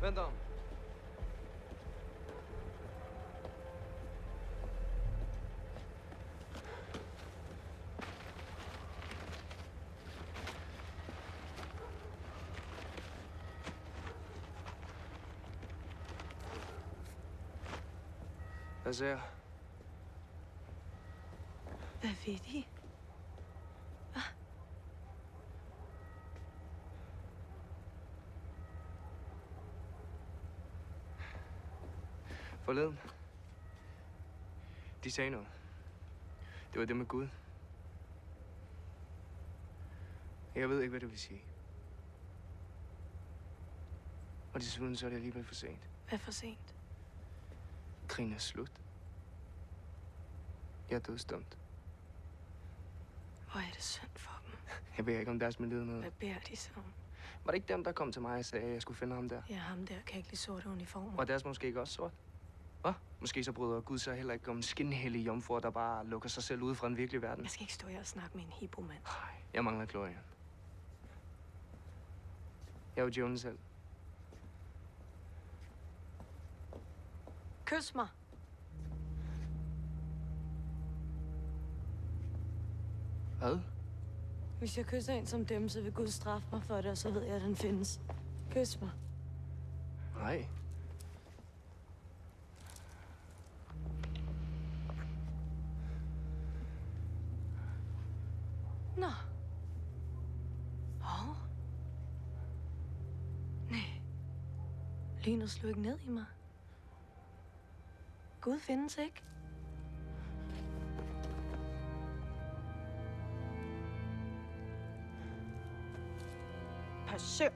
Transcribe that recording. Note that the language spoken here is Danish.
Vent om. Hvad ser jeg? Hvad ved I? Hvad? Forleden. De sagde noget. Det var det med Gud. Jeg ved ikke, hvad det vil sige. Og desuden så er det alligevel for sent. Hvad for sent? Krigen er slut. Jeg er dødsdømt. Hvor er det synd for dem. Jeg ved ikke, om deres medlidenhed. Hvad beder de så om? Var det ikke dem, der kom til mig og sagde, at jeg skulle finde ham der? Ja, ham der kan ikke lide sorte uniformer. Og deres måske ikke også sort? Hvad? Måske så bryder Gud sig heller ikke om skinhellige jomfruer, der bare lukker sig selv ude fra en virkelig verden. Jeg skal ikke stå her og snakke med en hippomand. Nej, jeg mangler Glorian. Jeg er jo Jones selv. Kys mig. Hvad? Hvis jeg kysser en som dem, så vil Gud straffe mig for det, og så ved jeg, at den findes. Kys mig. Nej. Nå. Hov. Nej. Ligner slå ikke ned i mig. Gud findes ikke. Passer.